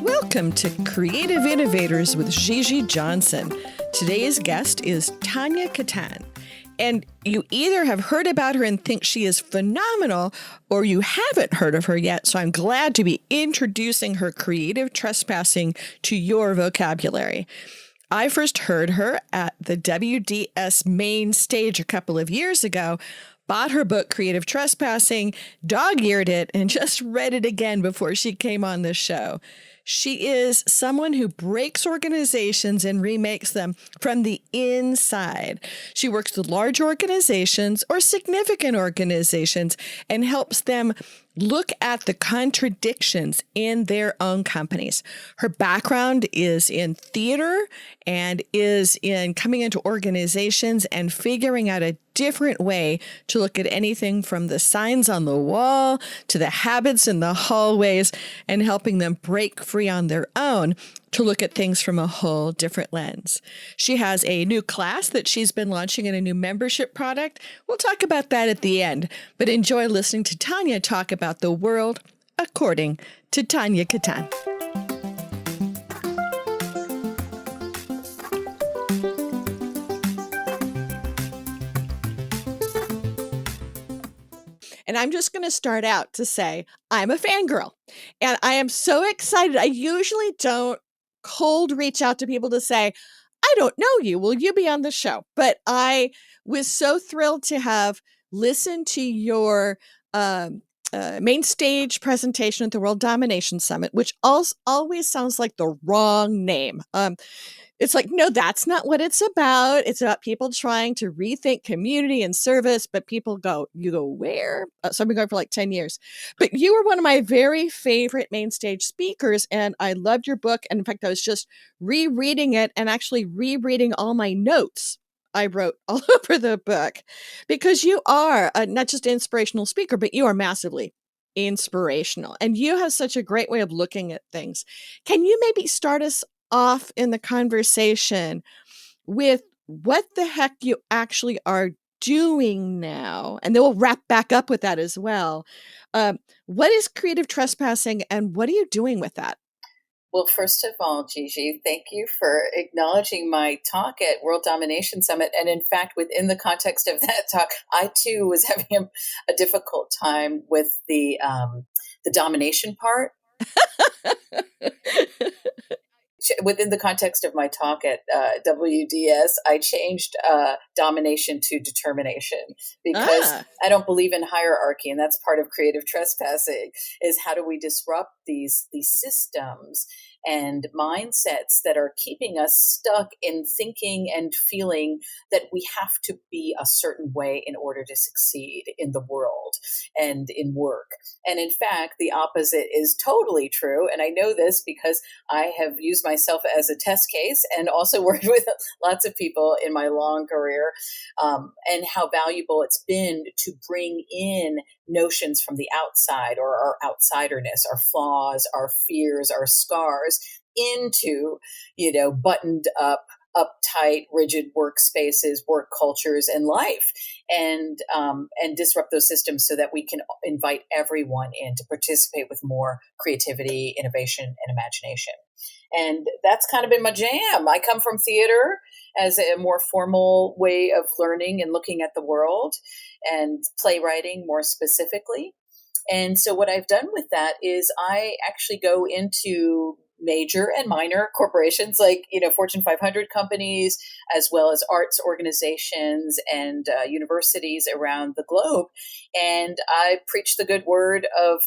Welcome to Creative Innovators with Gigi Johnson. Today's guest is Tanya Katan. And you either have heard about her and think she is phenomenal, or you haven't heard of her yet. So I'm glad to be introducing her creative trespassing to your vocabulary. I first heard her at the WDS main stage a couple of years ago, bought her book, Creative Trespassing, dog-eared it, and just read it again before she came on the show. She is someone who breaks organizations and remakes them from the inside. She works with large organizations or significant organizations and helps them look at the contradictions in their own companies. Her background is in theater and is in coming into organizations and figuring out a different way to look at anything from the signs on the wall to the habits in the hallways and helping them break free on their own to look at things from a whole different lens. She has a new class that she's been launching in a new membership product. We'll talk about that at the end, but enjoy listening to Tanya talk about the world according to Tanya Katan. And I'm just going to start out to say I'm a fangirl and I am so excited. I usually don't cold reach out to people to say, I don't know you. Will you be on the show? But I was so thrilled to have listened to your main stage presentation at the World Domination Summit, which always sounds like the wrong name. It's like, no, that's not what it's about. It's about people trying to rethink community and service, but people go, you go where? So I've been going for like 10 years. But you were one of my very favorite main stage speakers, and I loved your book. And in fact, I was just rereading it and actually rereading all my notes I wrote all over the book, because you are not just an inspirational speaker, but you are massively inspirational. And you have such a great way of looking at things. Can you maybe start us off in the conversation with what the heck you actually are doing now? And then we'll wrap back up with that as well. What is creative trespassing and what are you doing with that? Well, first of all, Gigi, thank you for acknowledging my talk at World Domination Summit. And in fact, within the context of that talk, I too was having a difficult time with the domination part. Within the context of my talk at WDS, I changed domination to determination, because I don't believe in hierarchy, and that's part of creative trespassing. Is how do we disrupt these systems and mindsets that are keeping us stuck in thinking and feeling that we have to be a certain way in order to succeed in the world and in work. And in fact, the opposite is totally true. And I know this because I have used myself as a test case and also worked with lots of people in my long career, and how valuable it's been to bring in notions from the outside, or our outsiderness, our flaws, our fears, our scars, into, buttoned up, uptight, rigid workspaces, work cultures, and life, and disrupt those systems so that we can invite everyone in to participate with more creativity, innovation, and imagination. And that's kind of been my jam. I come from theater as a more formal way of learning and looking at the world, and playwriting more specifically. And so what I've done with that is I actually go into major and minor corporations, like, Fortune 500 companies, as well as arts organizations and universities around the globe. And I preach the good word of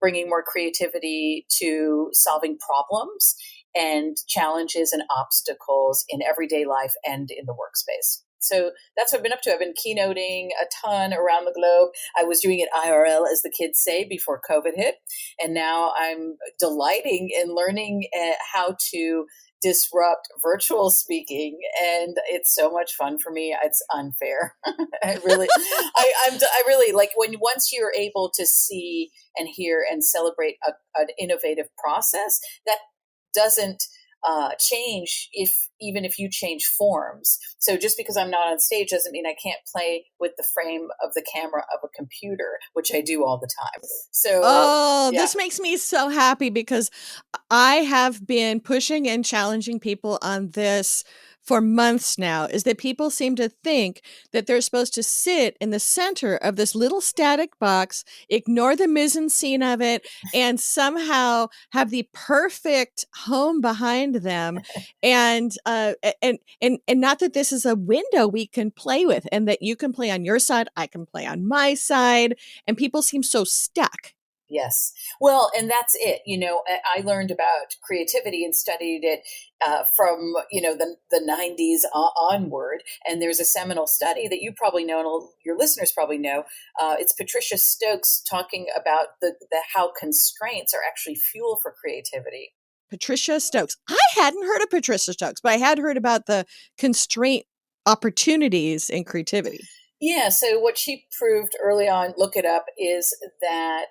bringing more creativity to solving problems and challenges and obstacles in everyday life and in the workspace. So that's what I've been up to. I've been keynoting a ton around the globe. I was doing it IRL, as the kids say, before COVID hit. And now I'm delighting in learning how to disrupt virtual speaking. And it's so much fun for me. It's unfair. I really like once you're able to see and hear and celebrate an innovative process that doesn't change even if you change forms. So just because I'm not on stage doesn't mean I can't play with the frame of the camera of a computer, which I do all the time. So this makes me so happy because I have been pushing and challenging people on this for months now, is that people seem to think that they're supposed to sit in the center of this little static box, ignore the mise-en-scene of it, and somehow have the perfect home behind them. And not that this is a window we can play with, and that you can play on your side, I can play on my side, and people seem so stuck. Yes. Well, and that's it. I learned about creativity and studied it from, the 90s onward. And there's a seminal study that you probably know, and your listeners probably know. It's Patricia Stokes talking about the how constraints are actually fuel for creativity. Patricia Stokes. I hadn't heard of Patricia Stokes, but I had heard about the constraint opportunities in creativity. Yeah, so what she proved early on, look it up, is that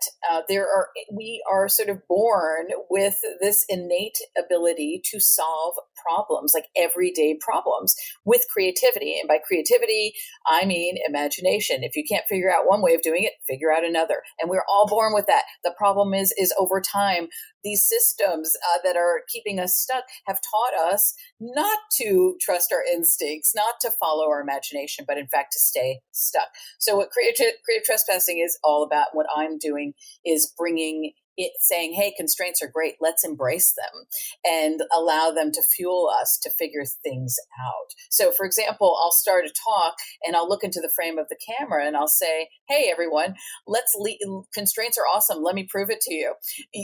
we are sort of born with this innate ability to solve problems, like everyday problems, with creativity. And by creativity, I mean imagination. If you can't figure out one way of doing it, figure out another. And we're all born with that. The problem is over time, these systems that are keeping us stuck have taught us not to trust our instincts, not to follow our imagination, but in fact to stay stuck. So what creative trespassing is all about, what I'm doing is bringing it, saying, hey, constraints are great. Let's embrace them and allow them to fuel us to figure things out. So, for example, I'll start a talk and I'll look into the frame of the camera and I'll say, hey, everyone, constraints are awesome. Let me prove it to you.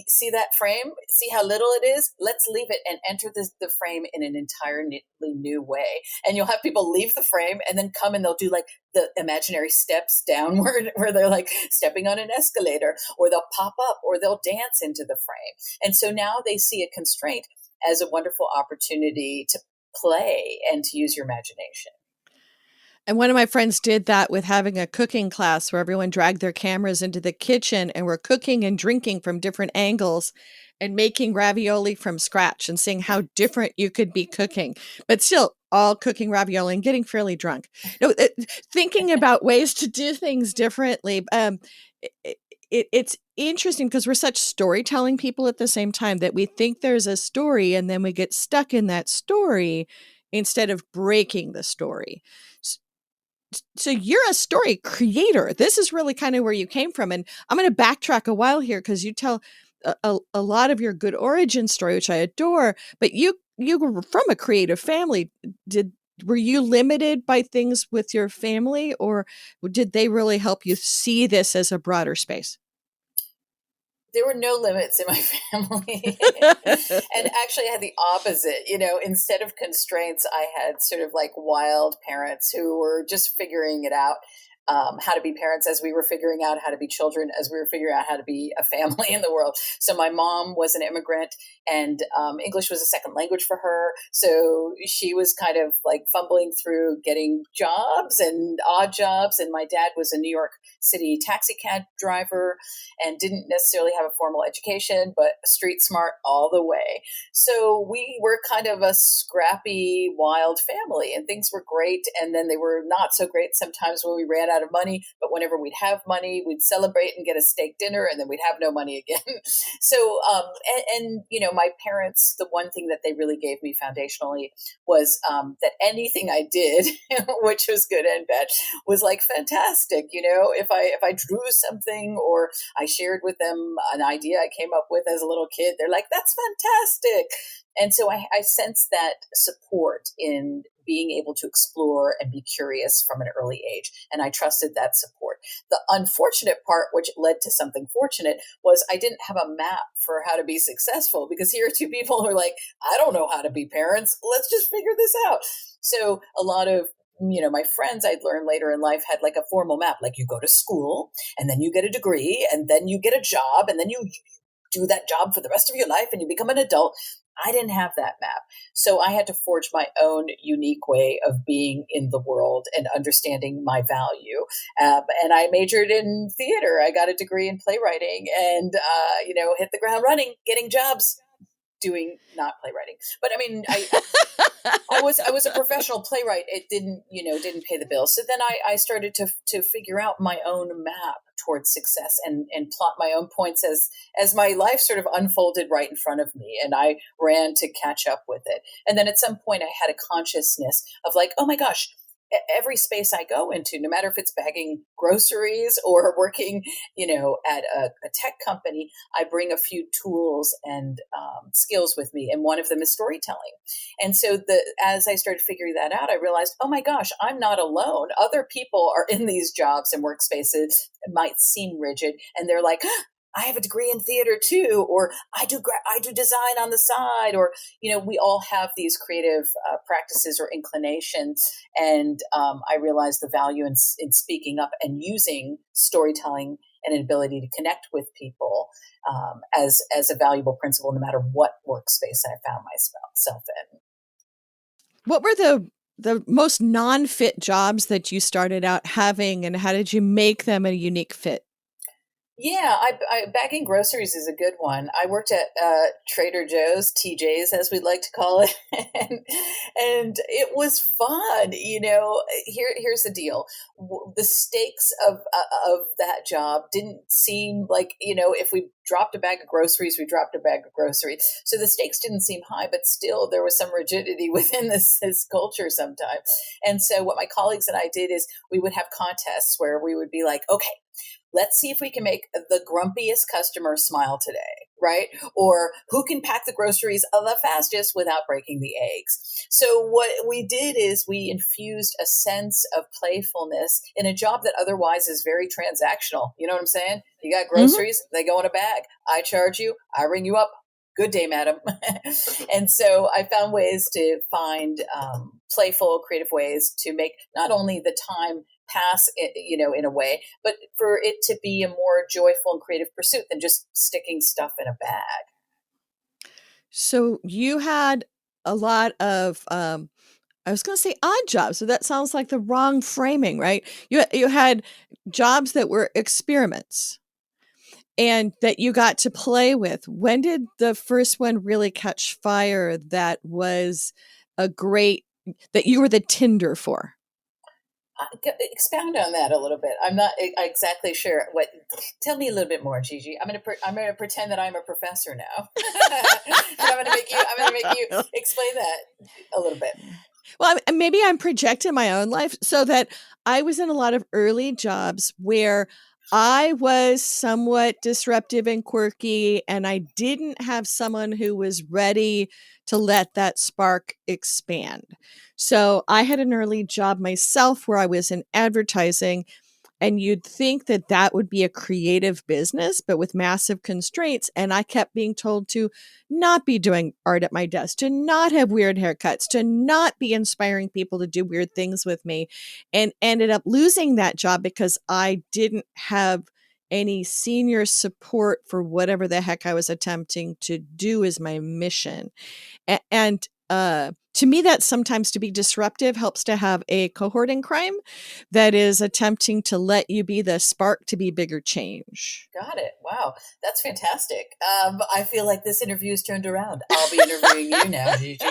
See that frame? See how little it is? Let's leave it and enter the frame in an entirely new way. And you'll have people leave the frame and then come and they'll do like the imaginary steps downward where they're like stepping on an escalator, or they'll pop up, or they'll dance into the frame. And so now they see a constraint as a wonderful opportunity to play and to use your imagination. And one of my friends did that with having a cooking class where everyone dragged their cameras into the kitchen and were cooking and drinking from different angles and making ravioli from scratch and seeing how different you could be cooking, but still all cooking ravioli and getting fairly drunk. Thinking about ways to do things differently. It's interesting because we're such storytelling people at the same time that we think there's a story and then we get stuck in that story instead of breaking the story. So you're a story creator. This is really kind of where you came from. And I'm going to backtrack a while here because you tell a lot of your good origin story, which I adore, but you were from a creative family. Were you limited by things with your family, or did they really help you see this as a broader space? There were no limits in my family. And actually I had the opposite. Instead of constraints, I had sort of like wild parents who were just figuring it out. How to be parents as we were figuring out how to be children, as we were figuring out how to be a family in the world. So my mom was an immigrant, and English was a second language for her. So she was kind of like fumbling through getting jobs and odd jobs. And my dad was a New York City taxi cab driver and didn't necessarily have a formal education, but street smart all the way. So we were kind of a scrappy, wild family, and things were great. And then they were not so great sometimes when we ran out of money, but whenever we'd have money, we'd celebrate and get a steak dinner, and then we'd have no money again. So, my parents, the one thing that they really gave me foundationally was that anything I did, which was good and bad, was like fantastic. If I drew something or I shared with them an idea I came up with as a little kid, they're like, that's fantastic. And so I sense that support in being able to explore and be curious from an early age. And I trusted that support. The unfortunate part, which led to something fortunate, was I didn't have a map for how to be successful, because here are two people who are like, I don't know how to be parents. Let's just figure this out. So a lot of my friends I'd learned later in life had like a formal map, like you go to school and then you get a degree and then you get a job and then you do that job for the rest of your life and you become an adult. I didn't have that map. So I had to forge my own unique way of being in the world and understanding my value. And I majored in theater. I got a degree in playwriting and, hit the ground running, getting jobs, doing not playwriting. But I mean, I was a professional playwright. It didn't pay the bills. So then I started to figure out my own map towards success and plot my own points as my life sort of unfolded right in front of me, and I ran to catch up with it. And then at some point I had a consciousness of like, oh my gosh, every space I go into, no matter if it's bagging groceries or working, at a tech company, I bring a few tools and skills with me. And one of them is storytelling. And so as I started figuring that out, I realized, oh my gosh, I'm not alone. Other people are in these jobs and workspaces. It might seem rigid. And they're like, I have a degree in theater too, or I do design on the side, or, we all have these creative practices or inclinations. And I realized the value in speaking up and using storytelling and an ability to connect with people as a valuable principle, no matter what workspace I found myself in. What were the most non-fit jobs that you started out having, and how did you make them a unique fit? Yeah, bagging groceries is a good one. I worked at Trader Joe's, TJ's, as we'd like to call it, and it was fun. Here's the deal: the stakes of that job didn't seem like, if we dropped a bag of groceries, we dropped a bag of groceries. So the stakes didn't seem high, but still there was some rigidity within this culture sometimes. And so what my colleagues and I did is we would have contests where we would be like, okay, let's see if we can make the grumpiest customer smile today, right? Or who can pack the groceries the fastest without breaking the eggs. So what we did is we infused a sense of playfulness in a job that otherwise is very transactional. You know what I'm saying? You got groceries, they go in a bag. I charge you, I ring you up. Good day, madam. And so I found ways to find playful, creative ways to make not only the time pass, in a way, but for it to be a more joyful and creative pursuit than just sticking stuff in a bag. So you had a lot of, I was going to say odd jobs, so that sounds like the wrong framing, right? You had jobs that were experiments and that you got to play with. When did the first one really catch fire that was that you were the tinder for? Expound on that a little bit. I'm not exactly sure. Tell me a little bit more, Gigi. I'm gonna pretend that I'm a professor now. I'm gonna make you explain that a little bit. Well, maybe I'm projecting my own life, so that I was in a lot of early jobs where I was somewhat disruptive and quirky, and I didn't have someone who was ready to let that spark expand. So I had an early job myself where I was in advertising, and you'd think that that would be a creative business, but with massive constraints. And I kept being told to not be doing art at my desk, to not have weird haircuts, to not be inspiring people to do weird things with me, and ended up losing that job because I didn't have any senior support for whatever the heck I was attempting to do as my mission. And to me, that sometimes to be disruptive helps to have a cohort in crime that is attempting to let you be the spark to be bigger change. Got it. Wow. That's fantastic. I feel like this interview is turned around. I'll be interviewing you now, Gigi.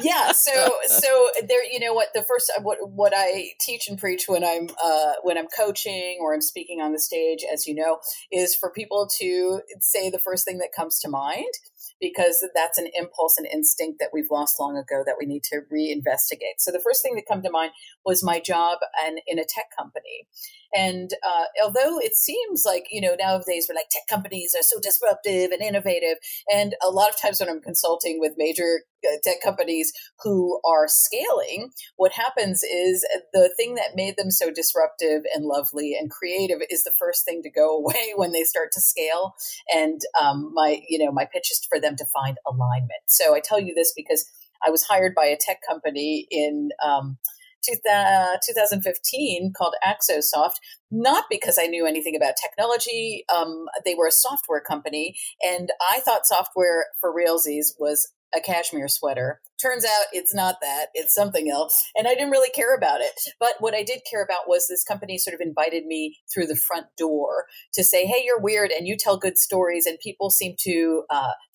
Yeah. So there, what I teach and preach when I'm coaching or I'm speaking on the stage, as you know, is for people to say the first thing that comes to mind, because that's an impulse and instinct that we've lost long ago that we need to reinvestigate. So the first thing that came to mind was my job in a tech company. And although it seems like, nowadays we're like, tech companies are so disruptive and innovative. And a lot of times when I'm consulting with major tech companies who are scaling, what happens is the thing that made them so disruptive and lovely and creative is the first thing to go away when they start to scale. And my pitch is for them to find alignment. So I tell you this because I was hired by a tech company in 2015 called Axosoft, not because I knew anything about technology. They were a software company, and I thought software for realsies was a cashmere sweater. Turns out it's not that, it's something else. And I didn't really care about it. But what I did care about was this company sort of invited me through the front door to say, hey, you're weird and you tell good stories and people seem to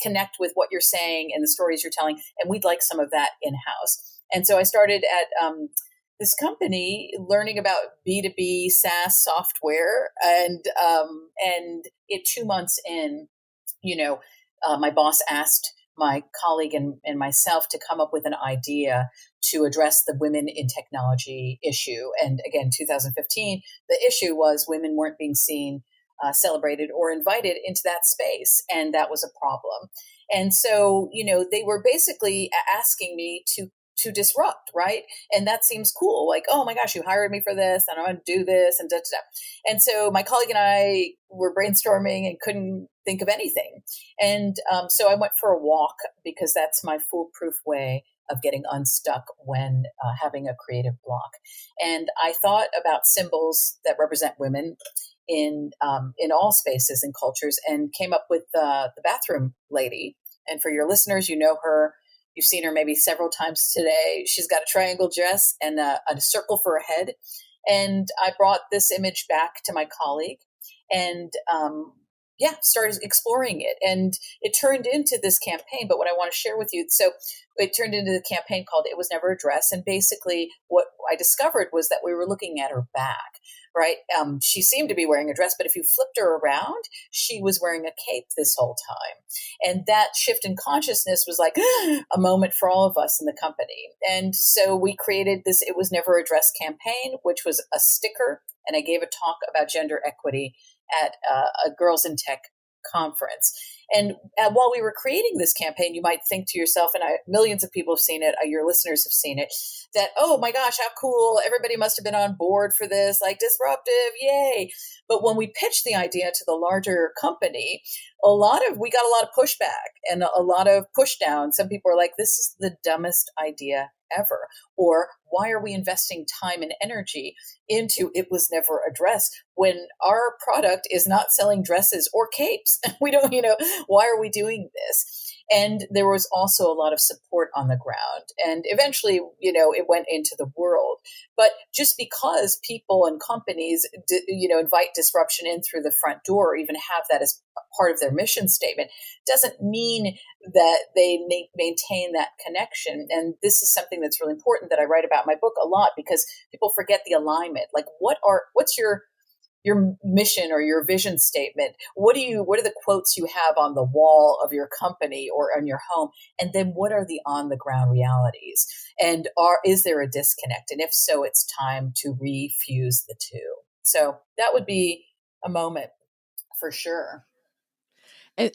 connect with what you're saying and the stories you're telling. And we'd like some of that in-house. And so I started at this company learning about B2B SaaS software. And 2 months in, my boss asked my colleague and myself to come up with an idea to address the women in technology issue. And again, 2015, the issue was women weren't being seen, celebrated, or invited into that space. And that was a problem. And so, they were basically asking me to disrupt, right? And that seems cool. Like, oh my gosh, you hired me for this and I'm going to do this and da, da, da. And so my colleague and I were brainstorming and couldn't think of anything. And so I went for a walk because that's my foolproof way of getting unstuck when having a creative block. And I thought about symbols that represent women in all spaces and cultures and came up with the bathroom lady. And for your listeners, you know her. You've seen her maybe several times today. She's got a triangle dress and a circle for a head. And I brought this image back to my colleague and, started exploring it. And it turned into this campaign. But what I want to share with you, so it turned into the campaign called It Was Never a Dress. And basically what I discovered was that we were looking at her back. Right. She seemed to be wearing a dress, but if you flipped her around, she was wearing a cape this whole time. And that shift in consciousness was like a moment for all of us in the company. And so we created this It Was Never a Dress campaign, which was a sticker. And I gave a talk about gender equity at a Girls in Tech conference. And while we were creating this campaign, you might think to yourself, and millions of people have seen it, your listeners have seen it, that, oh my gosh, how cool. Everybody must have been on board for this, like disruptive, yay. But when we pitched the idea to the larger company, we got a lot of pushback and a lot of push down. Some people are like, this is the dumbest idea ever. Or why are we investing time and energy into It Was Never a Dress when our product is not selling dresses or capes? We don't, why are we doing this? And there was also a lot of support on the ground. And eventually, it went into the world. But just because people and companies, invite disruption in through the front door or even have that as part of their mission statement doesn't mean that they maintain that connection. And this is something that's really important that I write about in my book a lot because people forget the alignment. Like what's your mission or your vision statement? What are the quotes you have on the wall of your company or on your home? And then what are the on the ground realities? And is there a disconnect? And if so, it's time to refuse the two. So that would be a moment for sure.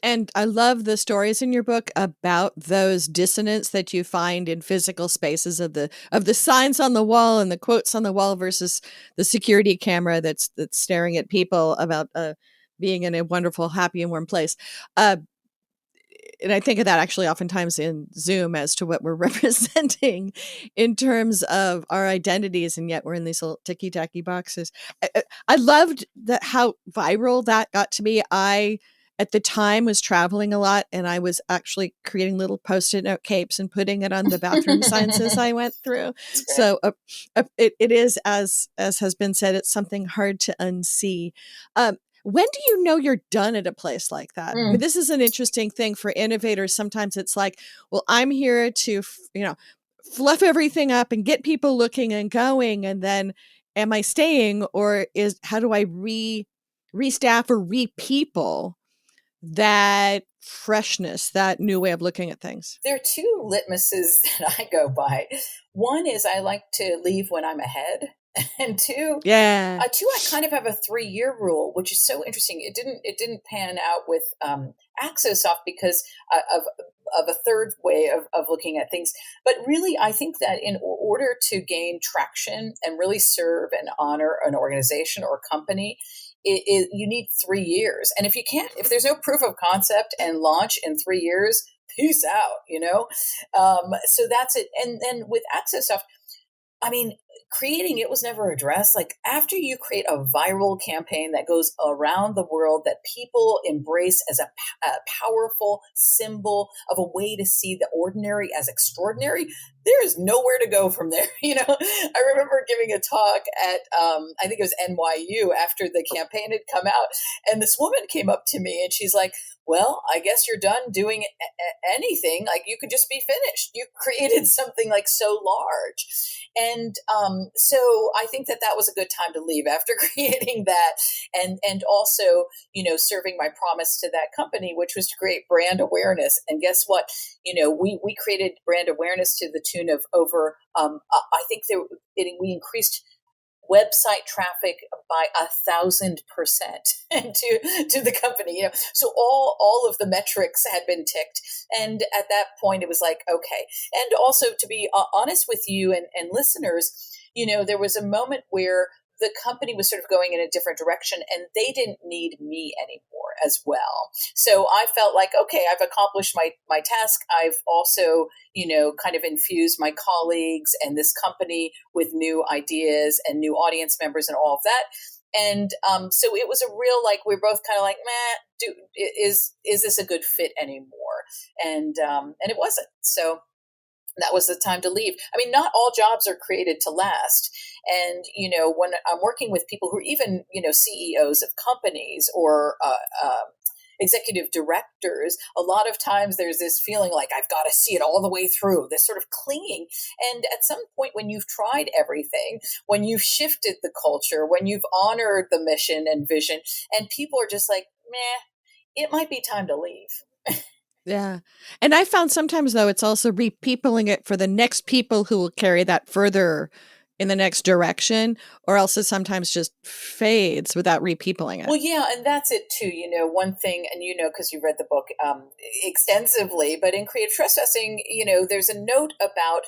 And I love the stories in your book about those dissonance that you find in physical spaces of the signs on the wall and the quotes on the wall versus the security camera that's staring at people about being in a wonderful, happy, and warm place. And I think of that actually oftentimes in Zoom as to what we're representing in terms of our identities, and yet we're in these little ticky-tacky boxes. I loved how viral that got to be. I at the time was traveling a lot and I was actually creating little post-it note capes and putting it on the bathroom signs as I went through. So it is, as has been said, it's something hard to unsee. When do you know you're done at a place like that? I mean, this is an interesting thing for innovators. Sometimes it's like, well, I'm here to, fluff everything up and get people looking and going. And then am I staying, or how do I restaff or re-people that freshness, that new way of looking at things? There are two litmuses that I go by. One is I like to leave when I'm ahead. And two, I kind of have a 3-year rule, which is so interesting. It didn't pan out with Axosoft because of a third way of looking at things. But really, I think that in order to gain traction and really serve and honor an organization or company, you need 3 years. And if there's no proof of concept and launch in 3 years, peace out, So that's it. And then with Axosoft, I mean, creating It Was Never a Dress, like after you create a viral campaign that goes around the world that people embrace as a powerful symbol of a way to see the ordinary as extraordinary, there is nowhere to go from there. I remember giving a talk at, I think it was NYU after the campaign had come out. And this woman came up to me and she's like, well, I guess you're done doing anything. Like you could just be finished. You created something like so large. And so I think that was a good time to leave after creating that. And also, serving my promise to that company, which was to create brand awareness. And guess what? We created brand awareness to the tune of over, I think we increased website traffic by 1,000% to the company, so all of the metrics had been ticked. And at that point it was like, okay. And also, to be honest with you and listeners, there was a moment where the company was sort of going in a different direction and they didn't need me anymore as well. So I felt like, okay, I've accomplished my task. I've also, kind of infused my colleagues and this company with new ideas and new audience members and all of that. And so it was a real, like, we were both kind of like, is this a good fit anymore? And it wasn't. So that was the time to leave. I mean, not all jobs are created to last. And, when I'm working with people who are even, CEOs of companies or executive directors, a lot of times there's this feeling like I've got to see it all the way through, this sort of clinging. And at some point when you've tried everything, when you've shifted the culture, when you've honored the mission and vision, and people are just like, it might be time to leave. Yeah. And I found sometimes, though, it's also repeopling it for the next people who will carry that further in the next direction, or else it sometimes just fades without repeopling it. Well, yeah, and that's it too. One thing, and because you read the book extensively, but in creative trespassing, there's a note about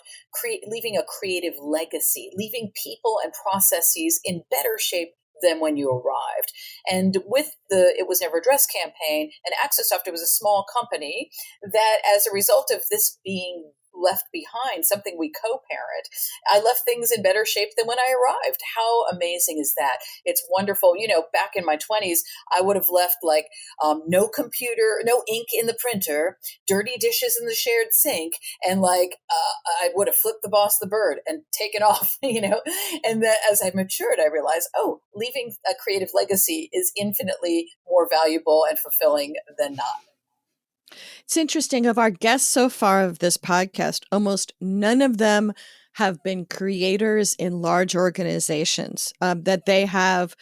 leaving a creative legacy, leaving people and processes in better shape than when you arrived. And with the It Was Never a Dress campaign and Axosoft, it was a small company that, as a result of this being left behind, something we co-parent, I left things in better shape than when I arrived. How amazing is that? It's wonderful. Back in my 20s, I would have left like no computer, no ink in the printer, dirty dishes in the shared sink, and I would have flipped the boss the bird and taken off, And that as I matured, I realized, leaving a creative legacy is infinitely more valuable and fulfilling than not. It's interesting, of our guests so far of this podcast, almost none of them have been creators in large organizations, that they have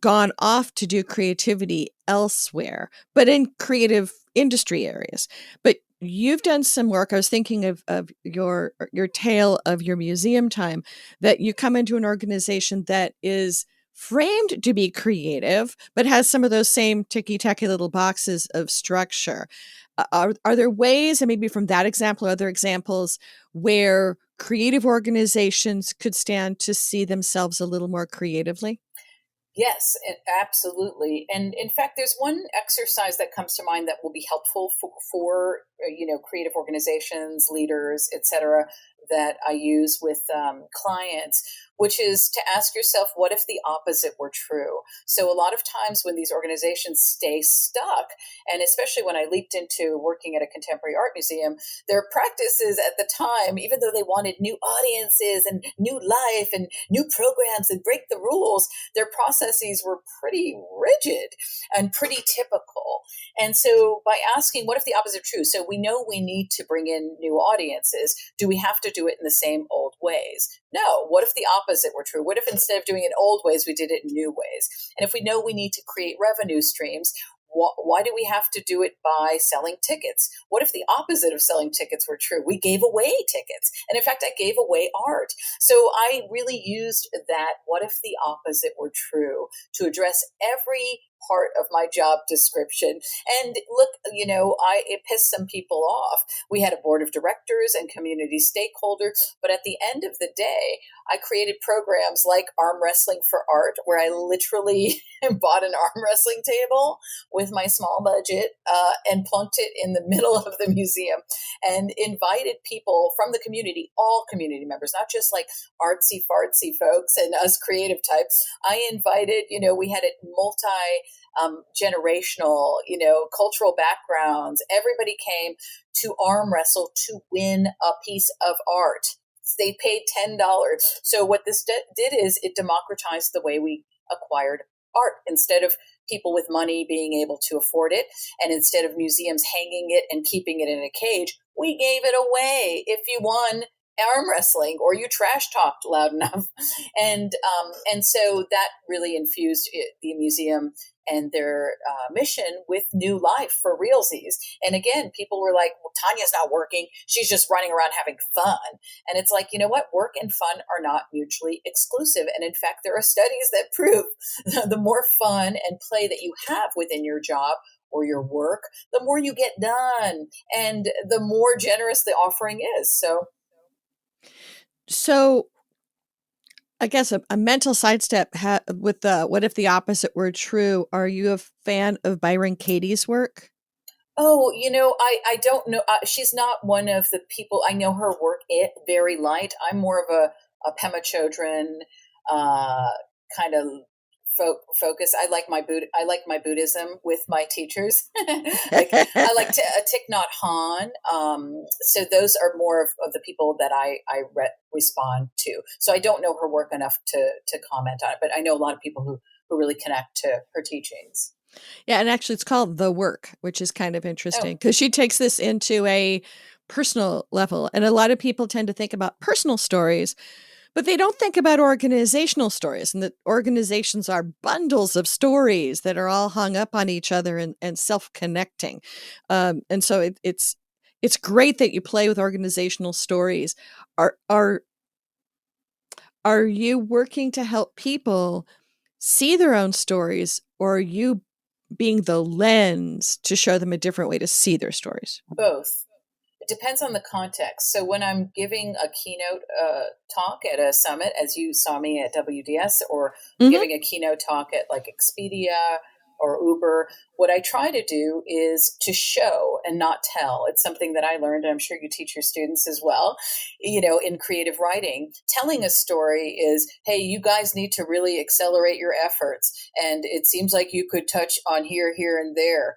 gone off to do creativity elsewhere, but in creative industry areas. But you've done some work. I was thinking of your tale of your museum time, that you come into an organization that is framed to be creative, but has some of those same ticky-tacky little boxes of structure. Are there ways, and maybe from that example or other examples, where creative organizations could stand to see themselves a little more creatively? Yes, absolutely. And in fact, there's one exercise that comes to mind that will be helpful for creative organizations, leaders, etc., that I use with clients, which is to ask yourself, what if the opposite were true? So a lot of times when these organizations stay stuck, and especially when I leaped into working at a contemporary art museum, their practices at the time, even though they wanted new audiences and new life and new programs and break the rules, their processes were pretty rigid and pretty typical. And so by asking, what if the opposite true? So we know we need to bring in new audiences. Do we have to do it in the same old ways? No. What if the opposite were true? What if instead of doing it in old ways, we did it in new ways? And if we know we need to create revenue streams, why do we have to do it by selling tickets? What if the opposite of selling tickets were true? We gave away tickets. And in fact, I gave away art. So I really used that, what if the opposite were true, to address every part of my job description. And look, it pissed some people off. We had a board of directors and community stakeholders, but at the end of the day, I created programs like Arm Wrestling for Art, where I literally bought an arm wrestling table with my small budget and plunked it in the middle of the museum and invited people from the community, all community members, not just like artsy fartsy folks and us creative types. I invited, we had a generational, cultural backgrounds. Everybody came to arm wrestle to win a piece of art. They paid $10. So what this did is it democratized the way we acquired art. Instead of people with money being able to afford it, and instead of museums hanging it and keeping it in a cage, we gave it away if you won arm wrestling or you trash talked loud enough. And so that really infused the museum and their mission with new life for realsies. And again, people were like, well, Tanya's not working. She's just running around having fun. And it's like, you know what? Work and fun are not mutually exclusive. And in fact, there are studies that prove the more fun and play that you have within your job or your work, the more you get done and the more generous the offering is. So I guess a mental sidestep with what if the opposite were true? Are you a fan of Byron Katie's work? Oh, I don't know. She's not one of the people. I know her work very light. I'm more of a Pema Chodron kind of focus. I like my Buddhism with my teachers. I like Thich Nhat Hanh. So those are more of the people that I respond to. So I don't know her work enough to comment on it, but I know a lot of people who really connect to her teachings. Yeah, and actually it's called The Work, which is kind of interesting because she takes this into a personal level. And a lot of people tend to think about personal stories, but they don't think about organizational stories, and that organizations are bundles of stories that are all hung up on each other and self-connecting. And so it's great that you play with organizational stories. Are you working to help people see their own stories, or are you being the lens to show them a different way to see their stories? Both. It depends on the context. So when I'm giving a keynote talk at a summit, as you saw me at WDS, or giving a keynote talk at like Expedia or Uber, what I try to do is to show and not tell. It's something that I learned, and I'm sure you teach your students as well, in creative writing. Telling a story is, hey, you guys need to really accelerate your efforts. And it seems like you could touch on here, and there.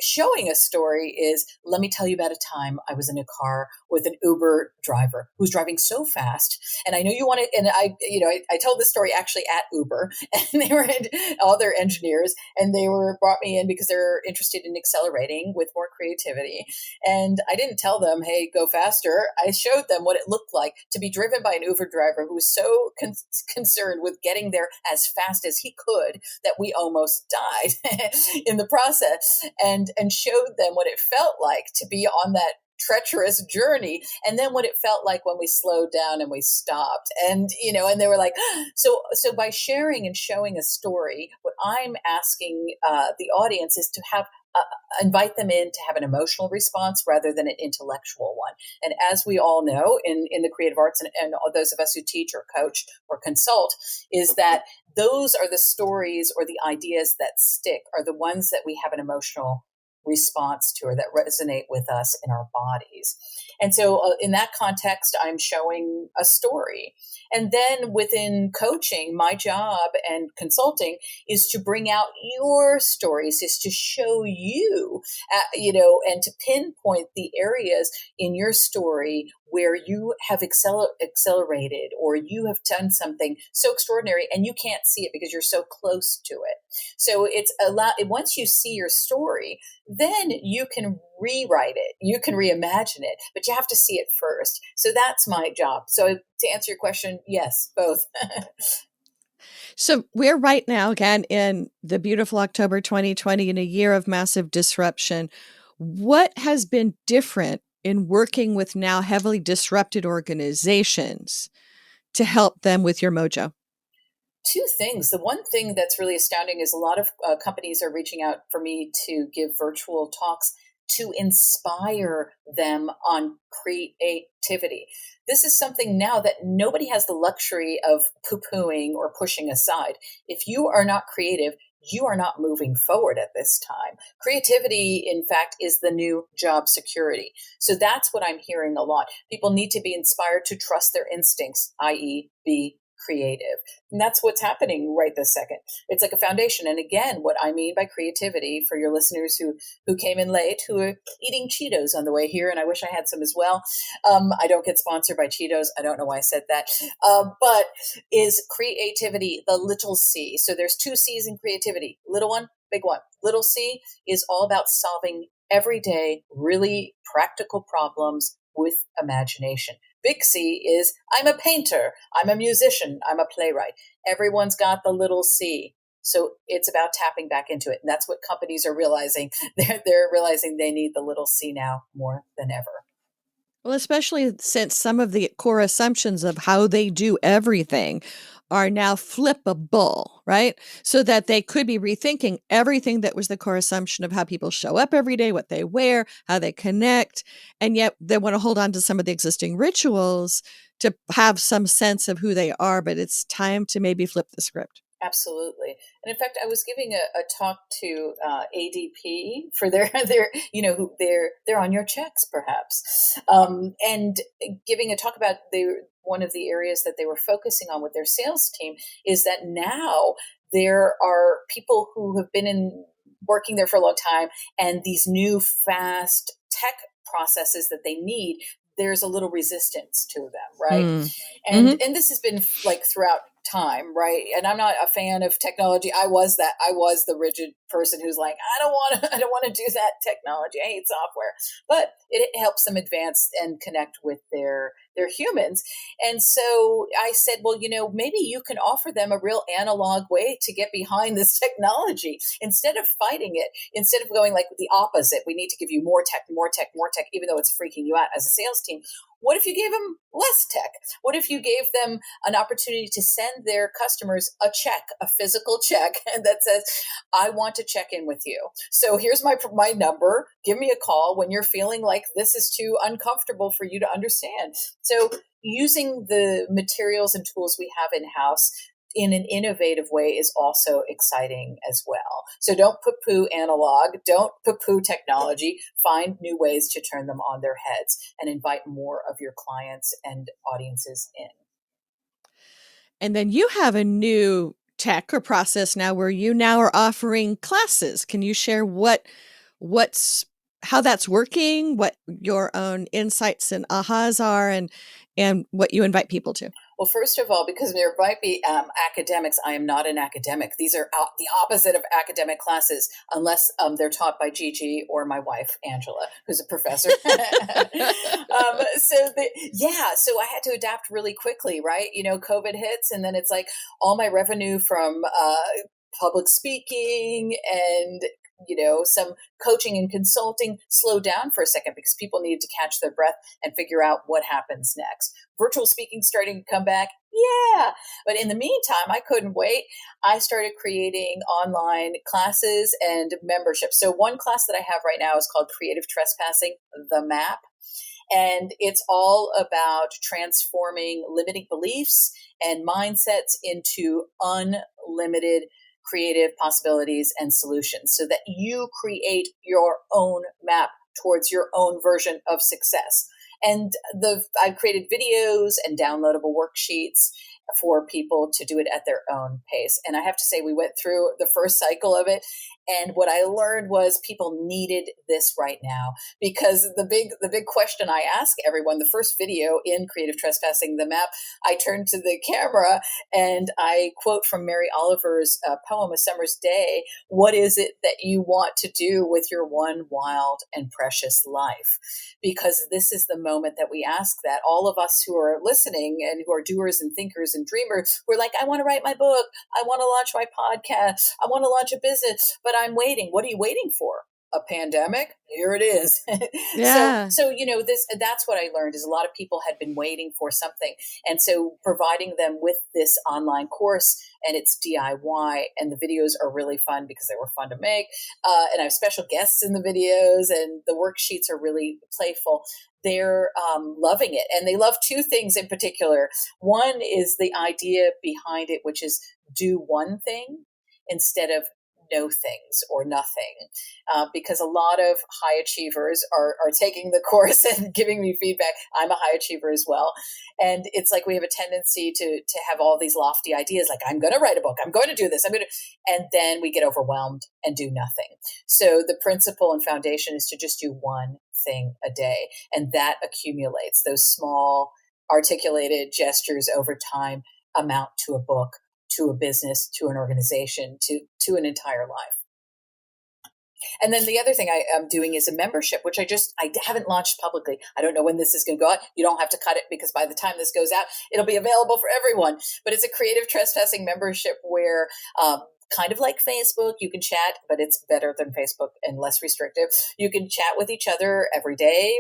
Showing a story is, let me tell you about a time I was in a car with an Uber driver who's driving so fast. And I know you want to, and I told this story actually at Uber, and they were all their engineers, and they brought me in because they're interested in accelerating with more creativity. And I didn't tell them, hey, go faster. I showed them what it looked like to be driven by an Uber driver who was so concerned with getting there as fast as he could that we almost died in the process, and showed them what it felt like to be on that treacherous journey, and then what it felt like when we slowed down and we stopped, and and they were like, so by sharing and showing a story, what I'm asking the audience is to have invite them in to have an emotional response rather than an intellectual one. And as we all know in the creative arts, and those of us who teach or coach or consult, is that those are the stories or the ideas that stick, are the ones that we have an emotional response to, or that resonate with us in our bodies. And so in that context, I'm showing a story. And then within coaching, my job and consulting is to bring out your stories, is to show you, and to pinpoint the areas in your story where you have accelerated, or you have done something so extraordinary and you can't see it because you're so close to it. So it's once you see your story, then you can rewrite it, you can reimagine it, but you have to see it first. So that's my job. So to answer your question, yes, both. So we're right now, again, in the beautiful October 2020, in a year of massive disruption. What has been different in working with now heavily disrupted organizations to help them with your mojo? Two things. The one thing that's really astounding is a lot of companies are reaching out for me to give virtual talks to inspire them on creativity. This is something now that nobody has the luxury of poo-pooing or pushing aside. If you are not creative, you are not moving forward at this time. Creativity, in fact, is the new job security. So that's what I'm hearing a lot. People need to be inspired to trust their instincts, i.e., be creative. And that's what's happening right this second. It's like a foundation. And again, what I mean by creativity, for your listeners who came in late, who are eating Cheetos on the way here, and I wish I had some as well. I don't get sponsored by Cheetos. I don't know why I said that. But is creativity the little C? So there's two C's in creativity. Little one, big one. Little C is all about solving everyday, really practical problems with imagination. Big C is I'm a painter, I'm a musician, I'm a playwright. Everyone's got the little C. So it's about tapping back into it. And that's what companies are realizing. They're realizing they need the little C now more than ever. Well, especially since some of the core assumptions of how they do everything are now flippable, right? So that they could be rethinking everything that was the core assumption of how people show up every day, what they wear, how they connect. And yet they want to hold on to some of the existing rituals to have some sense of who they are. But it's time to maybe flip the script. Absolutely. And in fact, I was giving a talk to ADP for their they're on your checks perhaps, and giving a talk about one of the areas that they were focusing on with their sales team is that now there are people who have been working there for a long time, and these new fast tech processes that they need, there's a little resistance to them, right? And this has been like throughout time, right? And I'm not a fan of technology. I was the rigid person who's like, I don't want to do that technology. I hate software. But it helps them advance and connect with their humans. And so I said, well, maybe you can offer them a real analog way to get behind this technology instead of fighting it, instead of going like the opposite. We need to give you more tech, even though it's freaking you out as a sales team. What if you gave them less tech? What if you gave them an opportunity to send their customers a check, a physical check that says, I want to check in with you. So here's my number. Give me a call when you're feeling like this is too uncomfortable for you to understand. So using the materials and tools we have in-house in an innovative way is also exciting as well. So don't poo-poo analog, don't poo-poo technology, find new ways to turn them on their heads and invite more of your clients and audiences in. And then you have a new tech or process now where you now are offering classes. Can you share how that's working, what your own insights and ahas are, and what you invite people to? Well, first of all, because there might be academics, I am not an academic. These are the opposite of academic classes, unless they're taught by Gigi or my wife, Angela, who's a professor. So I had to adapt really quickly, right? COVID hits, and then it's like all my revenue from public speaking and some coaching and consulting slowed down for a second because people needed to catch their breath and figure out what happens next. Virtual speaking starting to come back. Yeah. But in the meantime, I couldn't wait. I started creating online classes and memberships. So one class that I have right now is called Creative Trespassing, the MAP. And it's all about transforming limiting beliefs and mindsets into unlimited creative possibilities and solutions so that you create your own map towards your own version of success. And I've created videos and downloadable worksheets for people to do it at their own pace. And I have to say, we went through the first cycle of it. And what I learned was people needed this right now, because the big question I ask everyone, the first video in Creative Trespassing, the map, I turn to the camera and I quote from Mary Oliver's poem, A Summer's Day, what is it that you want to do with your one wild and precious life? Because this is the moment that we ask that. All of us who are listening and who are doers and thinkers and dreamers, we're like, I want to write my book. I want to launch my podcast. I want to launch a business, but I'm waiting. What are you waiting for? a pandemic, here it is. Yeah. So, that's what I learned is a lot of people had been waiting for something. And so providing them with this online course, and it's DIY, and the videos are really fun because they were fun to make. And I have special guests in the videos, and the worksheets are really playful. They're loving it. And they love two things in particular. One is the idea behind it, which is do one thing instead of no things or nothing, because a lot of high achievers are taking the course and giving me feedback. I'm a high achiever as well. And it's like we have a tendency to have all these lofty ideas, like I'm going to write a book, I'm going to do this, and then we get overwhelmed and do nothing. So the principle and foundation is to just do one thing a day. And that accumulates. Those small articulated gestures over time amount to a book, to a business, to an organization, to an entire life. And then the other thing I am doing is a membership, which I haven't launched publicly. I don't know when this is going to go out. You don't have to cut it because by the time this goes out, it'll be available for everyone. But it's a creative trespassing membership where, kind of like Facebook, you can chat, but it's better than Facebook and less restrictive. You can chat with each other every day.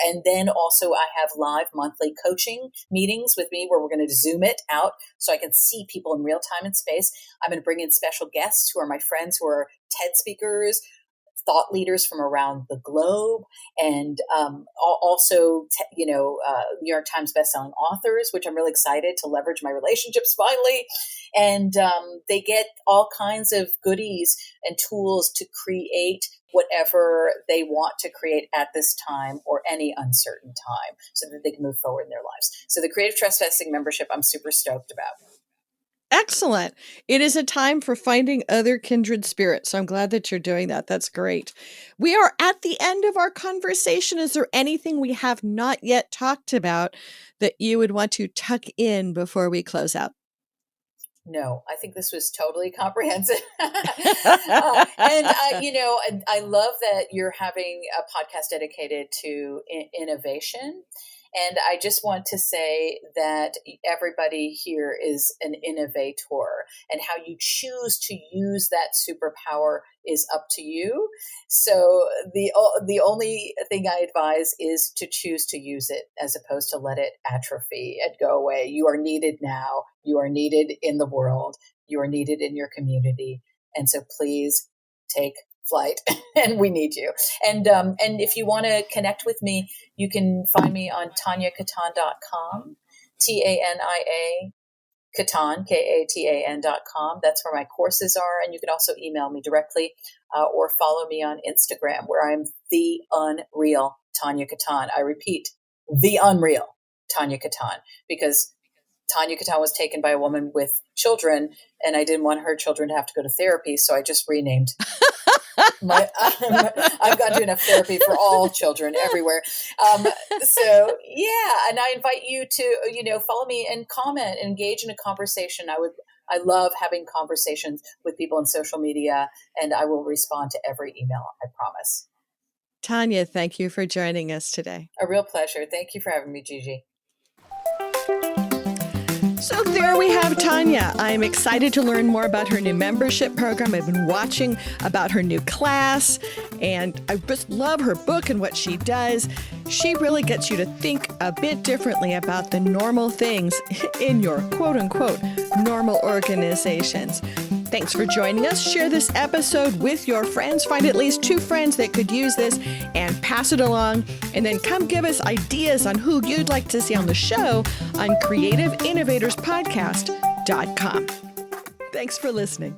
And then also I have live monthly coaching meetings with me where we're going to Zoom it out so I can see people in real time and space. I'm going to bring in special guests who are my friends who are TED speakers, thought leaders from around the globe, and also, New York Times bestselling authors, which I'm really excited to leverage my relationships finally. And they get all kinds of goodies and tools to create whatever they want to create at this time or any uncertain time so that they can move forward in their lives. So the Creative Trespassing membership, I'm super stoked about. Excellent. It is a time for finding other kindred spirits. So I'm glad that you're doing that. That's great. We are at the end of our conversation. Is there anything we have not yet talked about that you would want to tuck in before we close out? No, I think this was totally comprehensive. And I love that you're having a podcast dedicated to innovation. And I just want to say that everybody here is an innovator, and how you choose to use that superpower is up to you. So the only thing I advise is to choose to use it as opposed to let it atrophy and go away. You are needed now. You are needed in the world. You are needed in your community. And so please take flight, and we need you. And if you want to connect with me, you can find me on TanyaKatan.com, TANIA Katan, KATAN.com. That's where my courses are. And you can also email me directly or follow me on Instagram, where I'm the unreal Tanya Katan. I repeat, the unreal Tanya Katan, because Tanya Katan was taken by a woman with children, and I didn't want her children to have to go to therapy, so I just renamed. I've got to do enough therapy for all children everywhere. So yeah, and I invite you to, follow me and comment, engage in a conversation. I love having conversations with people on social media, and I will respond to every email, I promise. Tanya, thank you for joining us today. A real pleasure. Thank you for having me, Gigi. So there we have Tanya. I'm excited to learn more about her new membership program. I've been watching about her new class, and I just love her book and what she does. She really gets you to think a bit differently about the normal things in your quote-unquote normal organizations. Thanks for joining us. Share this episode with your friends. Find at least 2 friends that could use this and pass it along. And then come give us ideas on who you'd like to see on the show on creativeinnovatorspodcast.com. Thanks for listening.